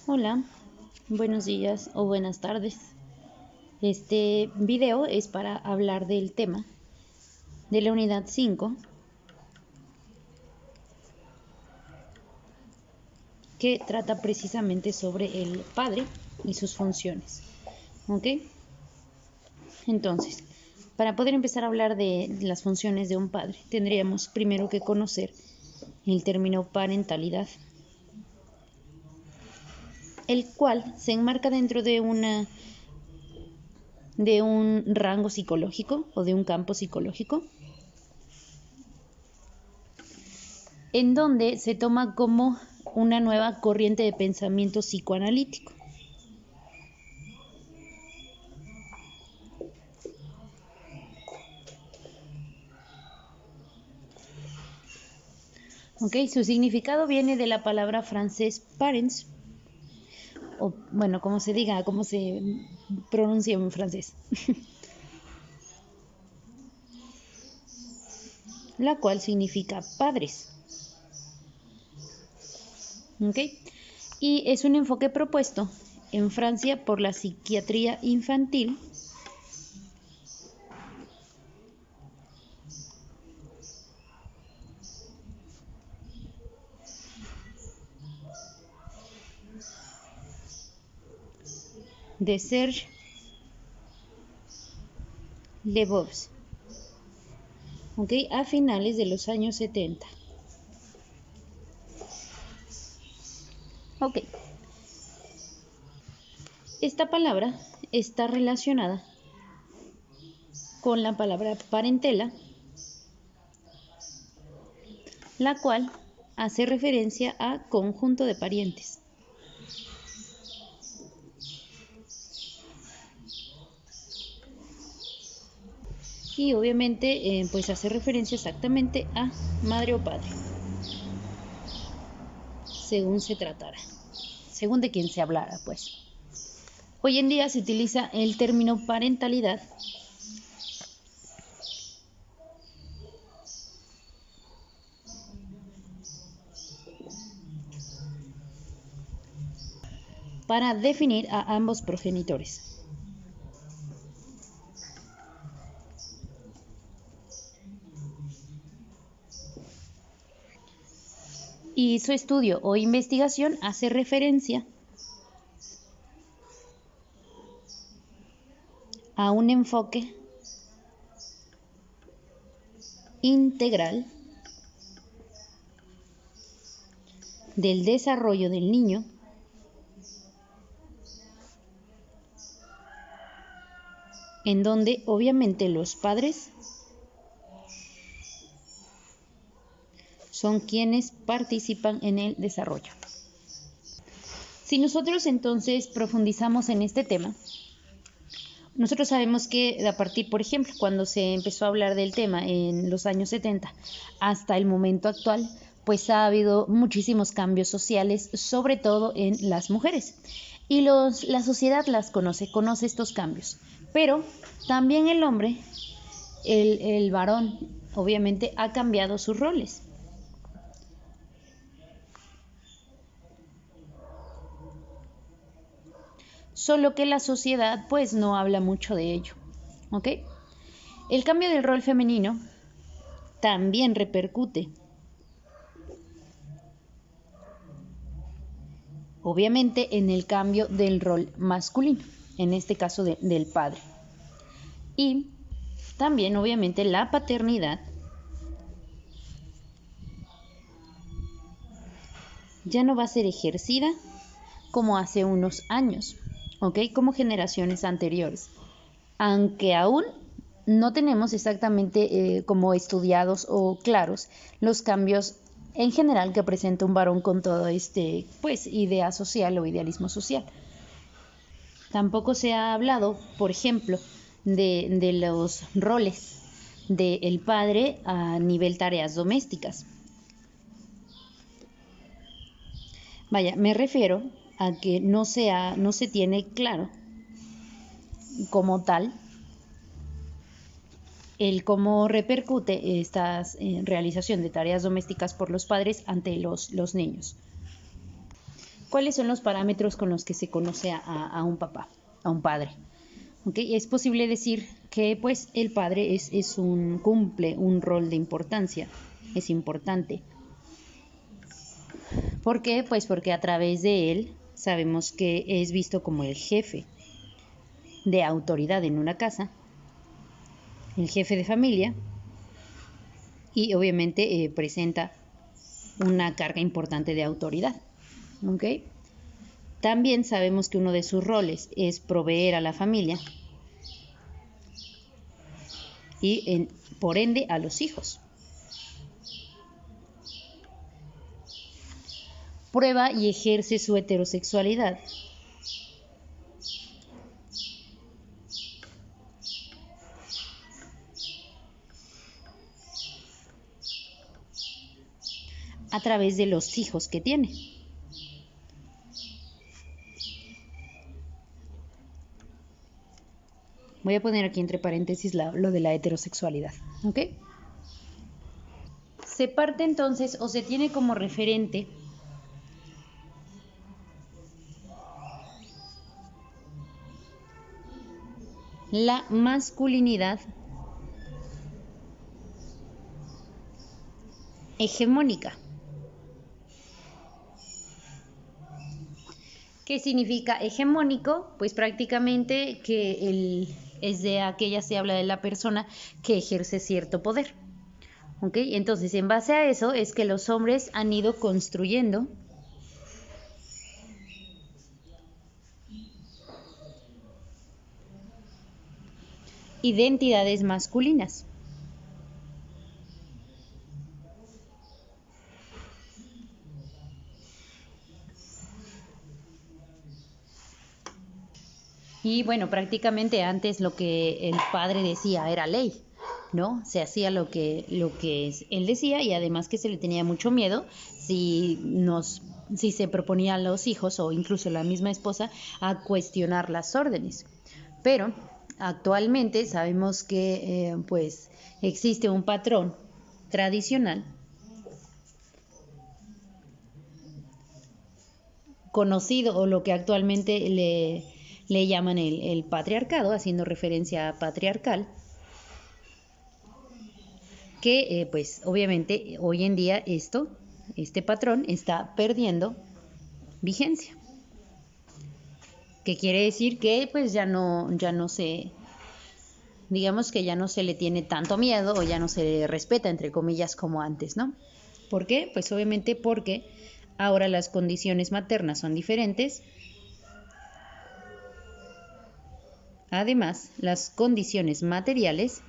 Hola, buenos días o buenas tardes. Este video es para hablar del tema de la unidad 5 que trata precisamente sobre el padre y sus funciones. ¿Ok? Entonces, para poder empezar a hablar de las funciones de un padre, tendríamos primero que conocer el término parentalidad, el cual se enmarca dentro de un rango psicológico o de un campo psicológico, en donde se toma como una nueva corriente de pensamiento psicoanalítico. Okay, su significado viene de la palabra francés parents, o bueno, como se diga, como se pronuncia en francés, la cual significa padres. Okay, y es un enfoque propuesto en Francia por la psiquiatría infantil de Serge Leboeuf, okay, a finales de los años 70. Ok, esta palabra está relacionada con la palabra parentela, la cual hace referencia a conjunto de parientes. Y obviamente pues hace referencia exactamente a madre o padre, según se tratara, según de quien se hablara, pues. Hoy en día se utiliza el término parentalidad para definir a ambos progenitores. Y su estudio o investigación hace referencia a un enfoque integral del desarrollo del niño en donde obviamente los padres son quienes participan en el desarrollo. Si nosotros entonces profundizamos en este tema, nosotros sabemos que a partir, por ejemplo, cuando se empezó a hablar del tema en los años 70 hasta el momento actual, pues ha habido muchísimos cambios sociales, sobre todo en las mujeres. Y la sociedad las conoce estos cambios. Pero también el hombre, el varón, obviamente ha cambiado sus roles. Solo que la sociedad pues no habla mucho de ello, ¿ok? El cambio del rol femenino también repercute, obviamente, en el cambio del rol masculino, en este caso del padre. Y también, obviamente, la paternidad ya no va a ser ejercida como hace unos años, ¿ok? Como generaciones anteriores. Aunque aún no tenemos exactamente como estudiados o claros los cambios en general que presenta un varón con todo pues, idea social o idealismo social. Tampoco se ha hablado, por ejemplo, de los roles del padre a nivel tareas domésticas. Vaya, me refiero a que no se tiene claro como tal el cómo repercute esta realización de tareas domésticas por los padres ante los niños. ¿Cuáles son los parámetros con los que se conoce a un papá, a un padre? ¿Okay? Es posible decir que pues el padre cumple un rol de importancia, es importante. ¿Por qué? Pues porque a través de él sabemos que es visto como el jefe de autoridad en una casa, el jefe de familia, y obviamente presenta una carga importante de autoridad. ¿Okay? También sabemos que uno de sus roles es proveer a la familia y por ende a los hijos. Prueba y ejerce su heterosexualidad a través de los hijos que tiene. Voy a poner aquí entre paréntesis lo de la heterosexualidad, ¿ok? Se parte entonces o se tiene como referente la masculinidad hegemónica. ¿Qué significa hegemónico? Pues prácticamente que se habla de la persona que ejerce cierto poder. ¿Ok? Entonces, en base a eso es que los hombres han ido construyendo identidades masculinas. Y bueno, prácticamente antes lo que el padre decía era ley, ¿no? Se hacía lo que él decía y además que se le tenía mucho miedo si se proponía a los hijos o incluso la misma esposa a cuestionar las órdenes. Pero actualmente sabemos que pues existe un patrón tradicional conocido o lo que actualmente le llaman el patriarcado, haciendo referencia a patriarcal, que pues obviamente hoy en día este patrón está perdiendo vigencia. Que quiere decir que pues digamos que ya no se le tiene tanto miedo o ya no se le respeta, entre comillas, como antes, ¿no? ¿Por qué? Pues obviamente porque ahora las condiciones maternas son diferentes. Además, las condiciones materiales,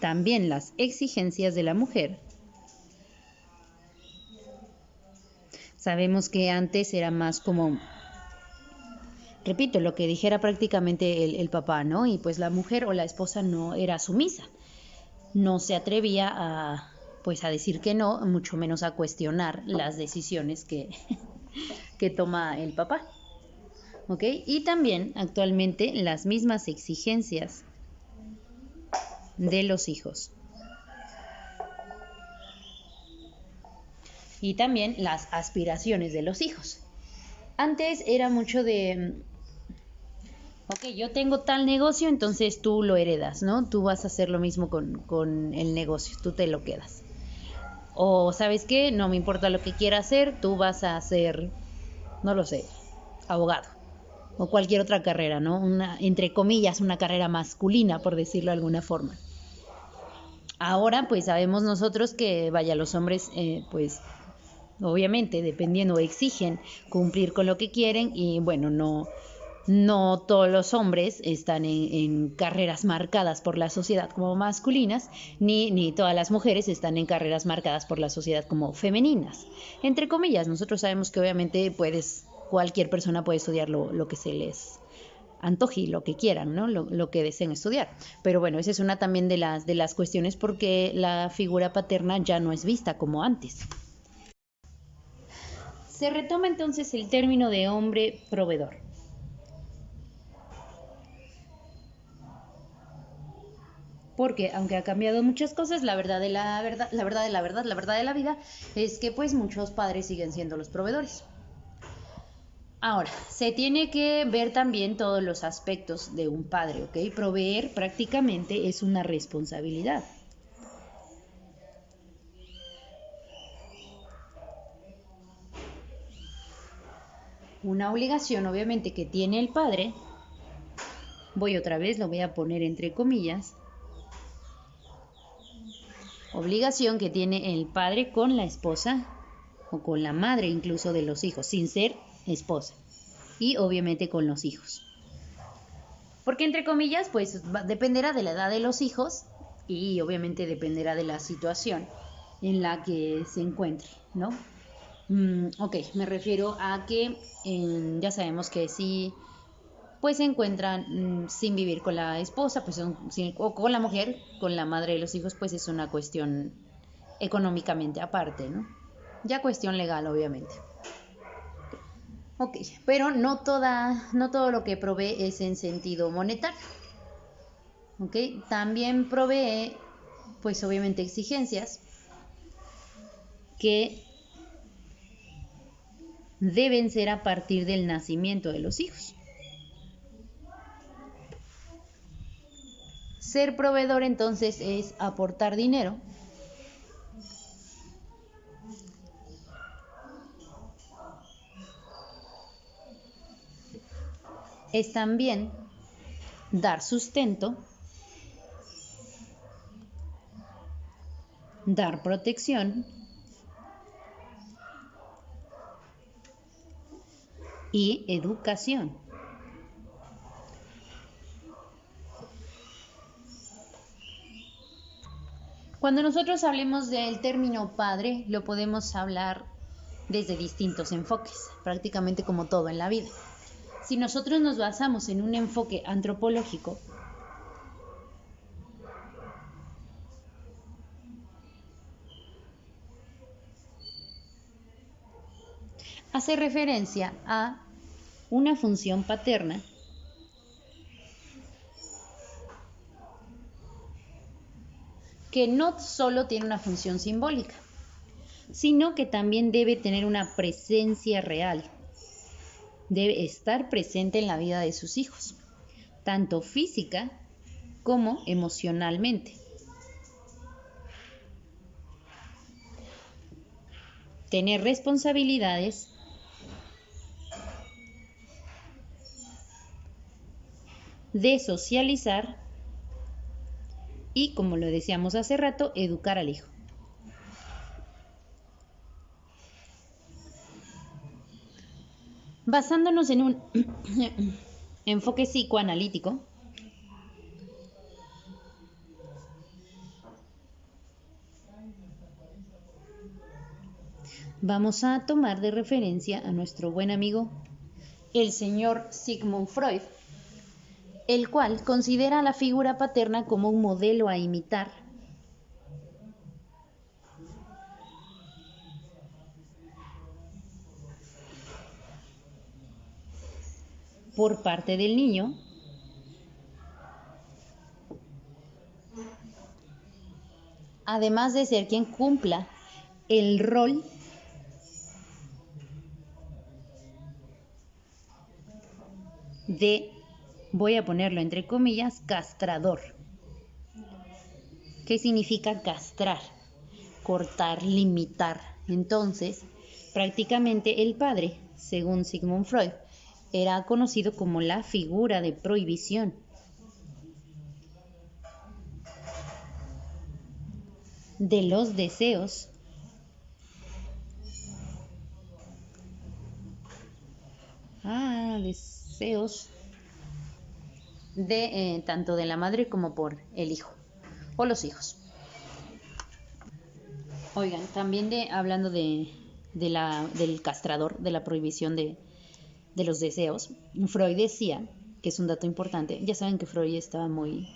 también las exigencias de la mujer. Sabemos que antes era más como, repito, lo que dijera prácticamente el papá, ¿no? Y pues la mujer o la esposa no era sumisa. No se atrevía a decir que no, mucho menos a cuestionar las decisiones que toma el papá. ¿Ok? Y también actualmente las mismas exigencias de los hijos. Y también las aspiraciones de los hijos. Antes era mucho de, ok, yo tengo tal negocio, entonces tú lo heredas, ¿no? Tú vas a hacer lo mismo con el negocio, tú te lo quedas. O, ¿sabes qué? No me importa lo que quiera hacer, tú vas a ser, no lo sé, abogado. O cualquier otra carrera, ¿no? Entre comillas, una carrera masculina, por decirlo de alguna forma. Ahora, pues sabemos nosotros que, los hombres, pues, obviamente, dependiendo, exigen cumplir con lo que quieren y, bueno, no todos los hombres están en carreras marcadas por la sociedad como masculinas, ni todas las mujeres están en carreras marcadas por la sociedad como femeninas. Entre comillas, nosotros sabemos que obviamente cualquier persona puede estudiar lo que se les antoje y lo que quieran, ¿no? Lo que deseen estudiar. Pero bueno, esa es una también de las cuestiones porque la figura paterna ya no es vista como antes. Se retoma entonces el término de hombre proveedor. Porque aunque ha cambiado muchas cosas, la verdad de la verdad, la verdad de la verdad, la verdad de la vida es que pues muchos padres siguen siendo los proveedores. Ahora, se tiene que ver también todos los aspectos de un padre, ¿ok? Proveer prácticamente es una responsabilidad. Una obligación, obviamente, que tiene el padre, voy otra vez, lo voy a poner entre comillas, obligación que tiene el padre con la esposa o con la madre incluso de los hijos, sin ser esposa, y obviamente con los hijos. Porque entre comillas, pues dependerá de la edad de los hijos y obviamente dependerá de la situación en la que se encuentre, ¿no? Ok, me refiero a que ya sabemos que si pues se encuentran sin vivir con la esposa, pues o con la mujer, con la madre de los hijos, pues es una cuestión económicamente aparte, ¿no? Ya cuestión legal, obviamente. Ok, pero no todo lo que provee es en sentido monetario. Ok, también provee, pues obviamente exigencias que deben ser a partir del nacimiento de los hijos. Ser proveedor entonces es aportar dinero es también dar sustento, dar protección y educación. Cuando nosotros hablemos del término padre, lo podemos hablar desde distintos enfoques, prácticamente como todo en la vida. Si nosotros nos basamos en un enfoque antropológico, hace referencia a una función paterna que no solo tiene una función simbólica, sino que también debe tener una presencia real. Debe estar presente en la vida de sus hijos, tanto física como emocionalmente. Tener responsabilidades de socializar y, como lo decíamos hace rato, educar al hijo. Basándonos en un enfoque psicoanalítico, vamos a tomar de referencia a nuestro buen amigo, el señor Sigmund Freud, el cual considera a la figura paterna como un modelo a imitar por parte del niño, además de ser quien cumpla el rol de, voy a ponerlo entre comillas, castrador. ¿Qué significa castrar? Cortar, limitar. Entonces, prácticamente el padre, según Sigmund Freud, era conocido como la figura de prohibición. De los deseos deseos de tanto de la madre como por el hijo o los hijos. Oigan, también hablando del castrador, de la prohibición de los deseos, Freud decía, que es un dato importante, ya saben que Freud estaba muy,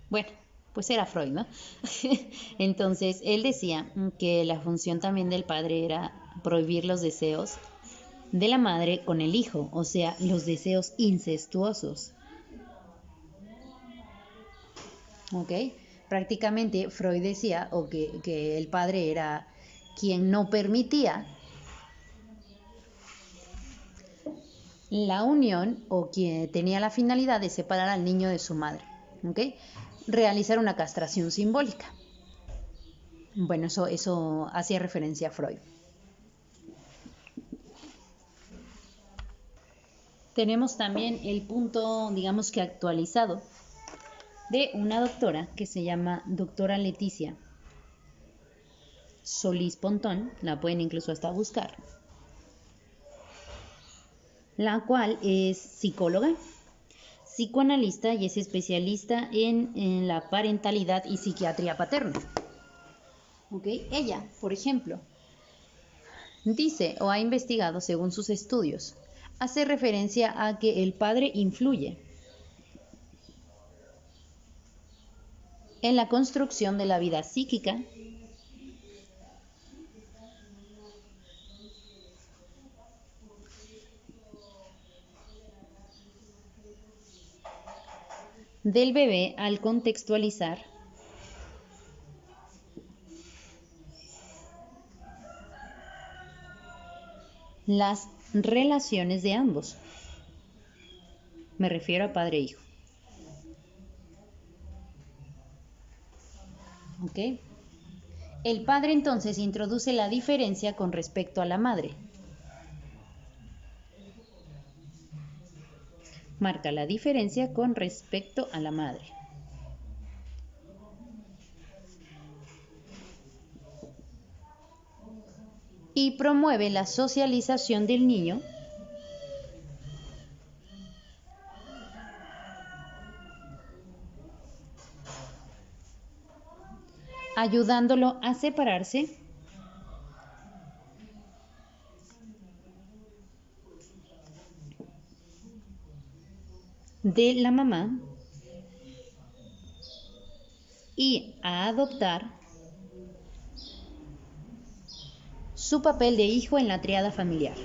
bueno, pues era Freud, ¿no? Entonces, él decía que la función también del padre era prohibir los deseos de la madre con el hijo, o sea, los deseos incestuosos. ¿Ok? Prácticamente Freud decía que el padre era quien no permitía la unión o quien tenía la finalidad de separar al niño de su madre, ¿ok? Realizar una castración simbólica. Bueno, eso hacía referencia a Freud. Tenemos también el punto, digamos que actualizado, de una doctora que se llama doctora Leticia Solís Pontón, la pueden incluso hasta buscar, la cual es psicóloga, psicoanalista y es especialista en la parentalidad y psiquiatría paterna. ¿Okay? Ella, por ejemplo, dice o ha investigado según sus estudios, hace referencia a que el padre influye en la construcción de la vida psíquica, del bebé al contextualizar las relaciones de ambos. Me refiero a padre e hijo. ¿Ok? El padre entonces introduce la diferencia con respecto a la madre. Marca la diferencia con respecto a la madre. Y promueve la socialización del niño ayudándolo a separarse de la mamá y a adoptar su papel de hijo en la tríada familiar.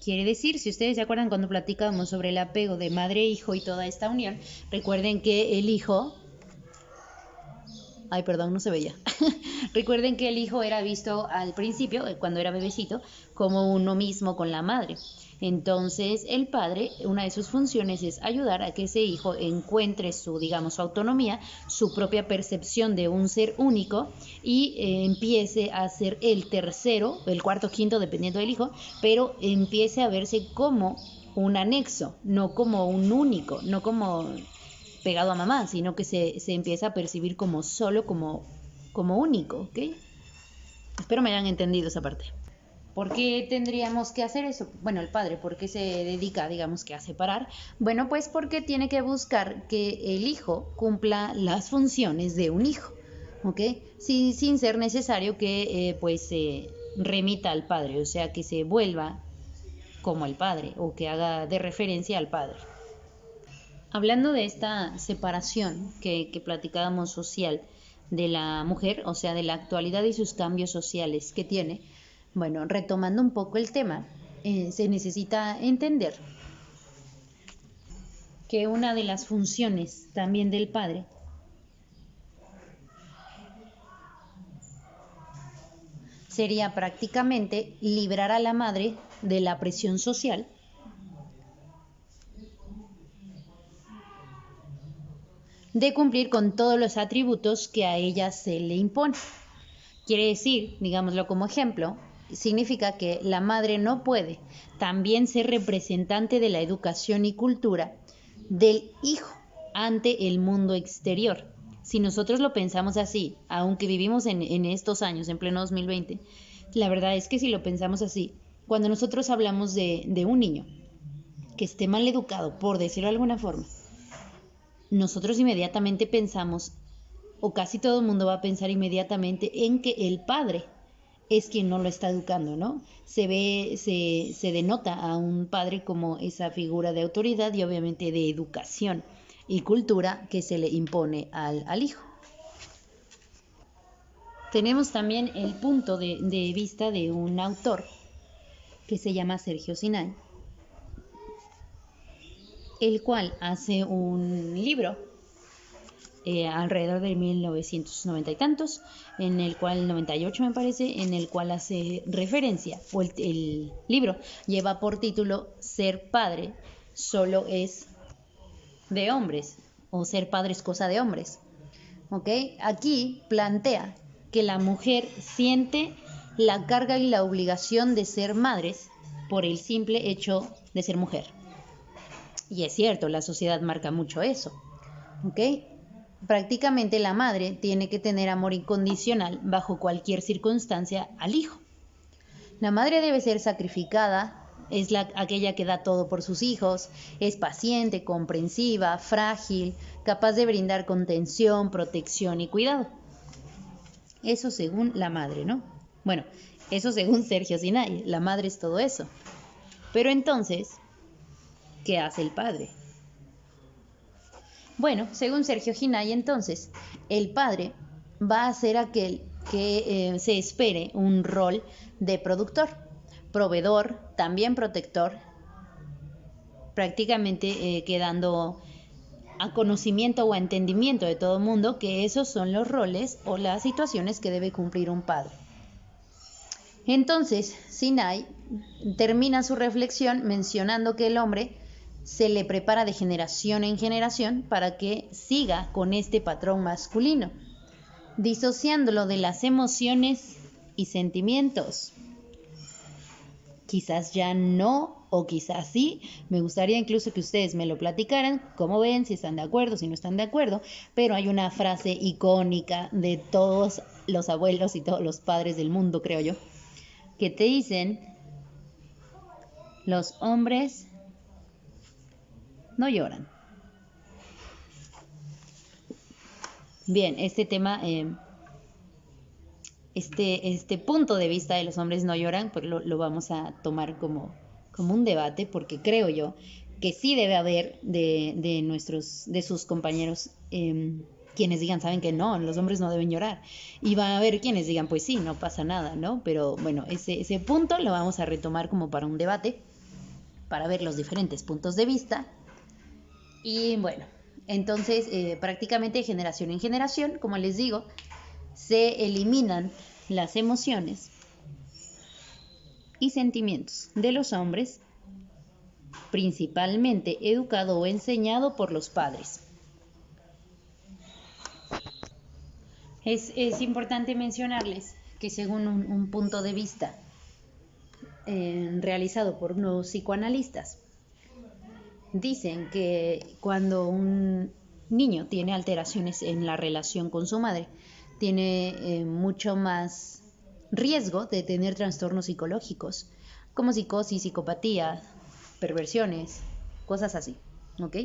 Quiere decir, si ustedes se acuerdan cuando platicábamos sobre el apego de madre e hijo y toda esta unión, recuerden que el hijo... Ay, perdón, no se veía. Recuerden que el hijo era visto al principio, cuando era bebecito, como uno mismo con la madre. Entonces, el padre, una de sus funciones es ayudar a que ese hijo encuentre su, digamos, su autonomía, su propia percepción de un ser único y empiece a ser el tercero, el cuarto, quinto, dependiendo del hijo, pero empiece a verse como un anexo, no como un único, no como pegado a mamá, sino que se empieza a percibir como solo, como único, ¿ok? Espero me hayan entendido esa parte. ¿Por qué tendríamos que hacer eso? Bueno, el padre, ¿por qué se dedica, digamos que a separar? Bueno, pues porque tiene que buscar que el hijo cumpla las funciones de un hijo, ¿ok? Sin ser necesario que pues se remita al padre, o sea, que se vuelva como el padre o que haga de referencia al padre. Hablando de esta separación que platicábamos social de la mujer, o sea, de la actualidad y sus cambios sociales que tiene, bueno, retomando un poco el tema, se necesita entender que una de las funciones también del padre sería prácticamente librar a la madre de la presión social de cumplir con todos los atributos que a ella se le impone. Quiere decir, digámoslo como ejemplo, significa que la madre no puede también ser representante de la educación y cultura del hijo ante el mundo exterior. Si nosotros lo pensamos así, aunque vivimos en estos años, en pleno 2020, la verdad es que si lo pensamos así, cuando nosotros hablamos de un niño que esté mal educado, por decirlo de alguna forma, nosotros inmediatamente pensamos, o casi todo el mundo va a pensar inmediatamente en que el padre es quien no lo está educando, ¿no? Se denota a un padre como esa figura de autoridad y obviamente de educación y cultura que se le impone al hijo. Tenemos también el punto de vista de un autor que se llama Sergio Sinay, el cual hace un libro alrededor de 1990 y tantos, en el cual, 98 me parece, en el cual hace referencia, o el libro lleva por título Ser padre solo es de hombres, o ser padre es cosa de hombres. ¿Ok? Aquí plantea que la mujer siente la carga y la obligación de ser madres por el simple hecho de ser mujer. Y es cierto, la sociedad marca mucho eso. ¿Ok? Prácticamente la madre tiene que tener amor incondicional bajo cualquier circunstancia al hijo. La madre debe ser sacrificada, es aquella que da todo por sus hijos, es paciente, comprensiva, frágil, capaz de brindar contención, protección y cuidado. Eso según la madre, ¿no? Bueno, eso según Sergio Sinay, la madre es todo eso. Pero entonces, ¿qué hace el padre? Bueno, según Sergio Sinay, entonces, el padre va a ser aquel que se espere un rol de productor, proveedor, también protector, prácticamente quedando a conocimiento o a entendimiento de todo el mundo que esos son los roles o las situaciones que debe cumplir un padre. Entonces, Sinay termina su reflexión mencionando que el hombre se le prepara de generación en generación para que siga con este patrón masculino, disociándolo de las emociones y sentimientos. Quizás ya no, o quizás sí. Me gustaría incluso que ustedes me lo platicaran, cómo ven, si están de acuerdo, si no están de acuerdo. Pero hay una frase icónica de todos los abuelos y todos los padres del mundo, creo yo, que te dicen: los hombres no lloran. Bien, este tema, este punto de vista de los hombres no lloran, pues lo vamos a tomar como un debate, porque creo yo que sí debe haber de sus compañeros quienes digan, saben que no, los hombres no deben llorar. Y va a haber quienes digan, pues sí, no pasa nada, ¿no? Pero bueno, ese punto lo vamos a retomar como para un debate, para ver los diferentes puntos de vista. Y bueno, entonces prácticamente de generación en generación, como les digo, se eliminan las emociones y sentimientos de los hombres, principalmente educado o enseñado por los padres. Es importante mencionarles que según un punto de vista realizado por unos psicoanalistas, dicen que cuando un niño tiene alteraciones en la relación con su madre, tiene mucho más riesgo de tener trastornos psicológicos, como psicosis, psicopatía, perversiones, cosas así, ¿ok?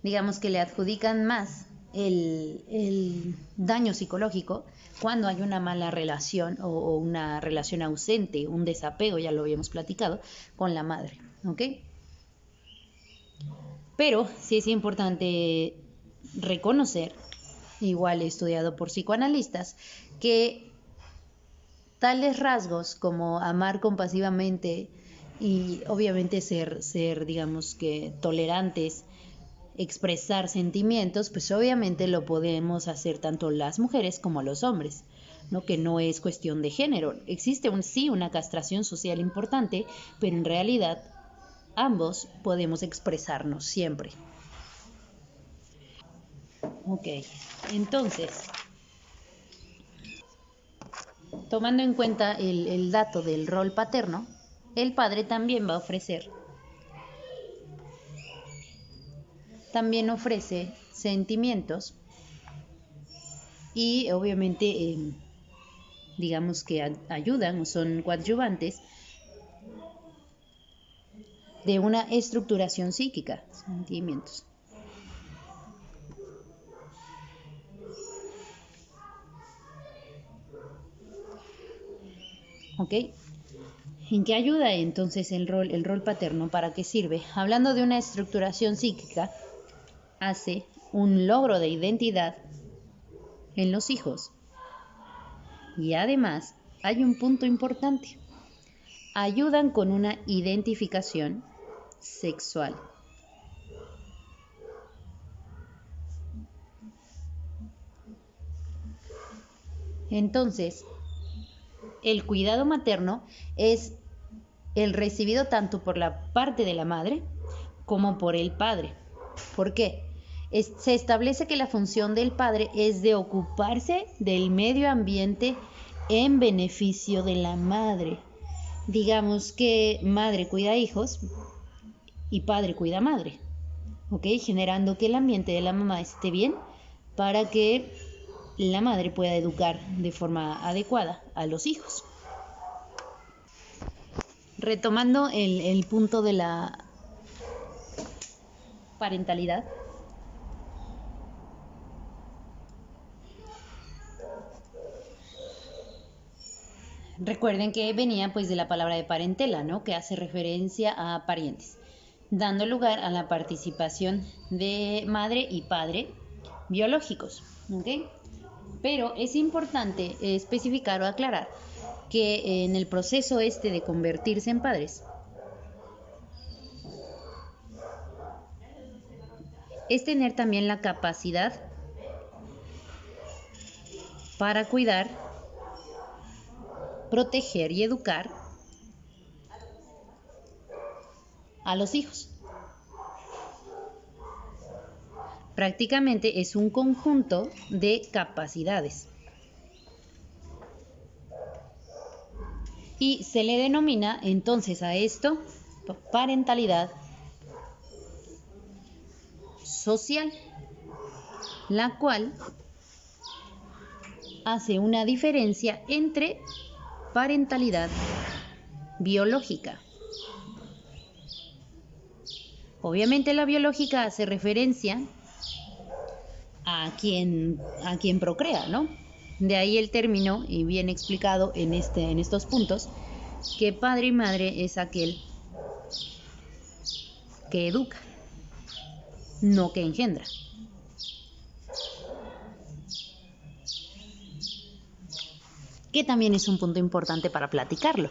Digamos que le adjudican más el daño psicológico cuando hay una mala relación o una relación ausente, un desapego, ya lo habíamos platicado, con la madre, ¿ok? Pero sí es importante reconocer, igual estudiado por psicoanalistas, que tales rasgos como amar compasivamente y obviamente ser digamos que tolerantes, expresar sentimientos, pues obviamente lo podemos hacer tanto las mujeres como los hombres, ¿no? Que no es cuestión de género. Existe sí una castración social importante, pero en realidad ambos podemos expresarnos siempre. Ok, entonces, tomando en cuenta el dato del rol paterno, el padre también va a ofrecer, ofrece sentimientos y obviamente digamos que ayudan o son coadyuvantes de una estructuración psíquica, sentimientos. ¿Ok? ¿En qué ayuda entonces el rol paterno? ¿Para qué sirve? Hablando de una estructuración psíquica, hace un logro de identidad en los hijos. Y además, hay un punto importante. Ayudan con una identificación sexual. Entonces, el cuidado materno es el recibido tanto por la parte de la madre como por el padre. ¿Por qué? Se establece que la función del padre es de ocuparse del medio ambiente en beneficio de la madre. Digamos que madre cuida hijos y padre cuida madre, ¿ok? Generando que el ambiente de la mamá esté bien para que la madre pueda educar de forma adecuada a los hijos. Retomando el punto de la parentalidad, recuerden que venía pues de la palabra de parentela, ¿no? Que hace referencia a parientes, dando lugar a la participación de madre y padre biológicos, ¿ok? Pero es importante especificar o aclarar que en el proceso de convertirse en padres, es tener también la capacidad para cuidar, proteger y educar a los hijos. Prácticamente es un conjunto de capacidades. Y se le denomina entonces a esto parentalidad social, la cual hace una diferencia entre parentalidad biológica. Obviamente la biológica hace referencia a quien procrea, ¿no? De ahí el término, y bien explicado en estos puntos, que padre y madre es aquel que educa, no que engendra. Que también es un punto importante para platicarlo.